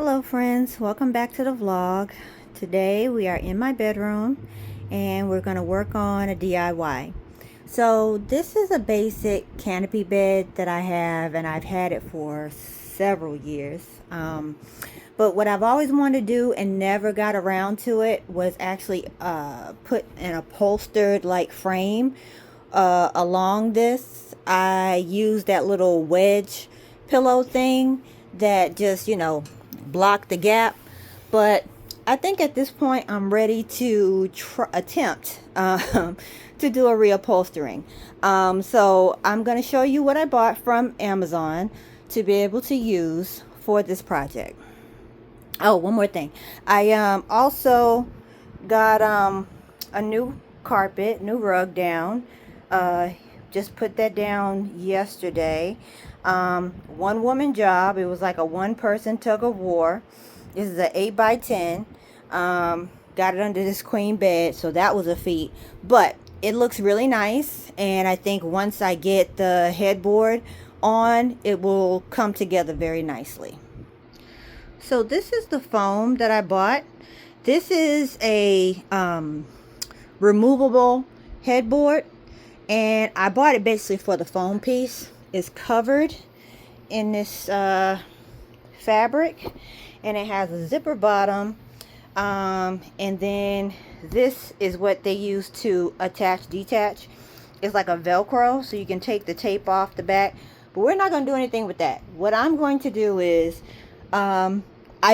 Hello friends, welcome back to the vlog. Today we are in my bedroom and we're going to work on a DIY. So this is a basic canopy bed that I have, and I've had it for several years. But what I've always wanted to do and never got around to it was actually put an upholstered like frame along this. I used that little wedge pillow thing that just, block the gap. But I think at this point I'm ready to attempt to do a reupholstering. So I'm going to show you what I bought from Amazon to be able to use for this project. Oh, one more thing. I also got a new carpet, new rug down. Just put that down yesterday. One woman job. It was like a one person tug of war. This is an 8x10. Got it under this queen bed, so that was a feat. But it looks really nice, and I think once I get the headboard on, it will come together very nicely. So this is the foam that I bought. This is a removable headboard, and I bought it basically for the foam piece. It's covered in this fabric, and it has a zipper bottom, and then this is what they use to detach. It's like a Velcro, so you can take the tape off the back, but we're not going to do anything with that. What I'm going to do is I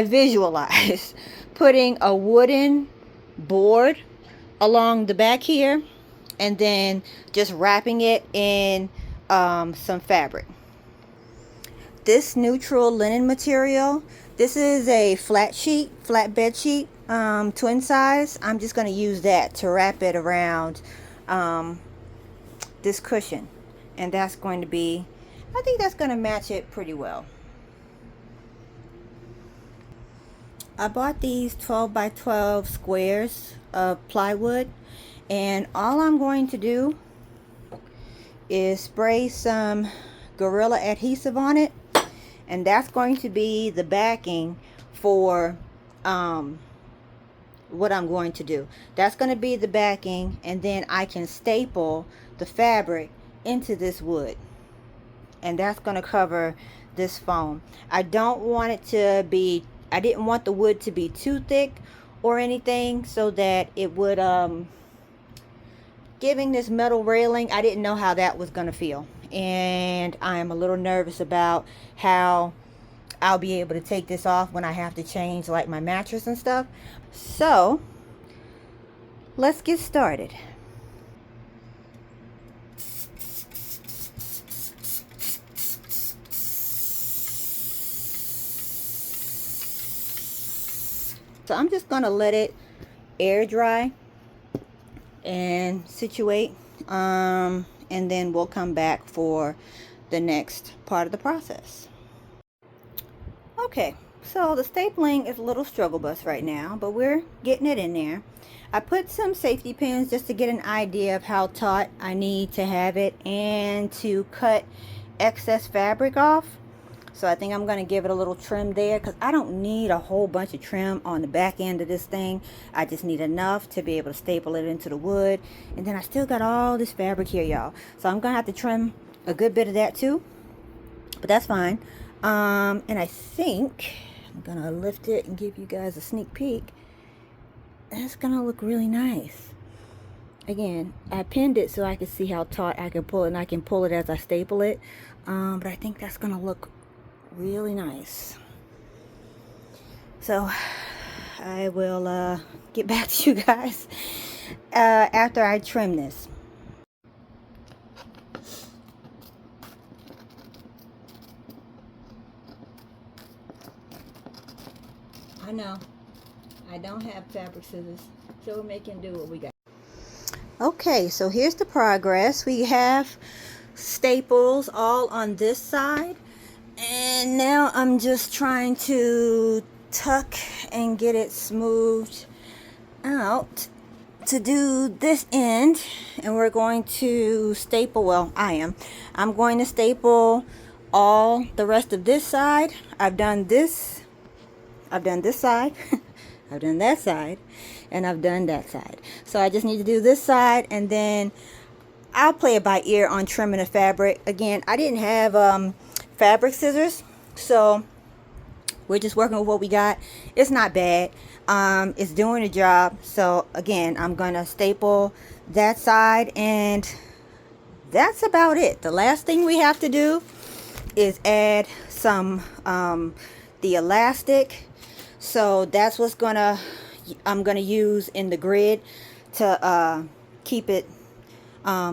visualize putting a wooden board along the back here and then just wrapping it in some fabric. This neutral linen material, this is a flat bed sheet, twin size. I'm just going to use that to wrap it around this cushion, and that's going to be, I think that's going to match it pretty well. I bought these 12x12 squares of plywood, and all I'm going to do is spray some Gorilla adhesive on it, and that's going to be the backing for what I'm going to do. That's going to be the backing, and then I can staple the fabric into this wood, and that's going to cover this foam. I didn't want the wood to be too thick or anything, so that it would giving this metal railing, I didn't know how that was going to feel, and I am a little nervous about how I'll be able to take this off when I have to change like my mattress and stuff. So let's get started. So I'm just going to let it air dry and situate, and then we'll come back for the next part of the process. Okay, so the stapling is a little struggle bus right now, but we're getting it in there. I put some safety pins just to get an idea of how taut I need to have it and to cut excess fabric off. So I think I'm going to give it a little trim there, because I don't need a whole bunch of trim on the back end of this thing. I just need enough to be able to staple it into the wood. And then I still got all this fabric here, y'all. So I'm going to have to trim a good bit of that too. But that's fine. And I think I'm going to lift it and give you guys a sneak peek. That's going to look really nice. Again, I pinned it so I can see how taut I can pull it, and I can pull it as I staple it. But I think that's going to look really nice. So I will get back to you guys after I trim this. I know I don't have fabric scissors, so we're making do what we got. Okay, so here's the progress. We have staples all on this side, and now I'm just trying to tuck and get it smoothed out to do this end, and we're going to staple, well, I'm going to staple all the rest of this side. I've done this I've done this side, I've done that side, and I've done that side. So I just need to do this side, and then I'll play it by ear on trimming the fabric. Again, I didn't have fabric scissors, so we're just working with what we got. It's not bad. It's doing the job. So again, I'm gonna staple that side, and that's about it. The last thing we have to do is add some the elastic. So that's what's I'm gonna use in the grid to keep it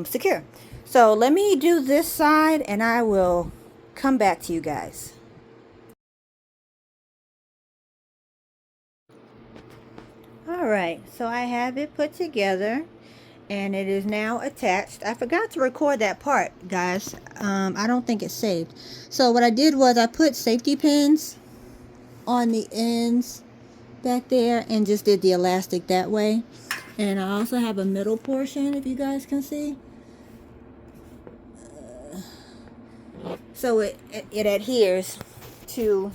secure. So let me do this side, and I will come back to you guys. Alright, so I have it put together, and it is now attached. I forgot to record that part, guys. I don't think it's saved. So what I did was I put safety pins on the ends back there and just did the elastic that way. And I also have a middle portion, if you guys can see. So it adheres to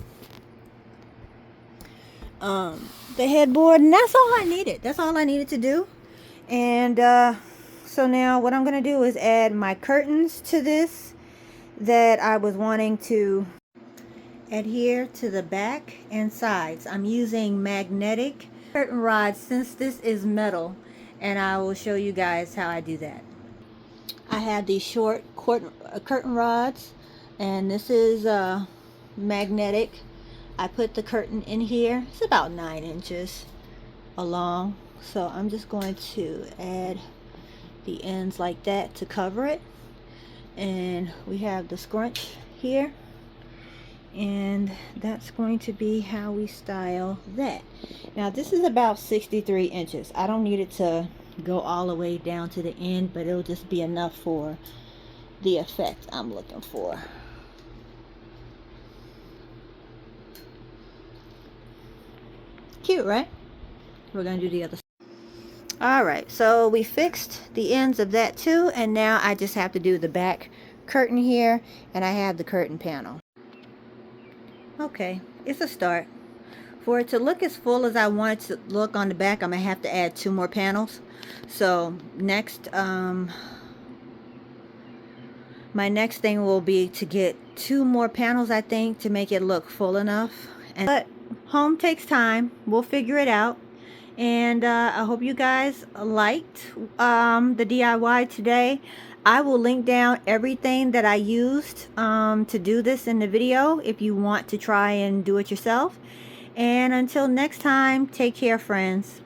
the headboard, and that's all I needed. That's all I needed to do. And so now what I'm going to do is add my curtains to this that I was wanting to adhere to the back and sides. I'm using magnetic curtain rods since this is metal, and I will show you guys how I do that. I have these short curtain rods, and this is magnetic. I put the curtain in here. It's about 9 inches along, so I'm just going to add the ends like that to cover it. And we have the scrunch here, and that's going to be how we style that. Now this is about 63 inches. I don't need it to go all the way down to the end, but it'll just be enough for the effect I'm looking for. Cute, right? We're gonna do the other side. Alright, so we fixed the ends of that too, and now I just have to do the back curtain here, and I have the curtain panel. Okay, it's a start. For it to look as full as I want it to look on the back, I'm gonna have to add 2 more panels. So next, my next thing will be to get 2 more panels, I think, to make it look full enough. But home takes time. We'll figure it out. And I hope you guys liked the DIY today. I will link down everything that I used to do this in the video if you want to try and do it yourself. And until next time, take care, friends.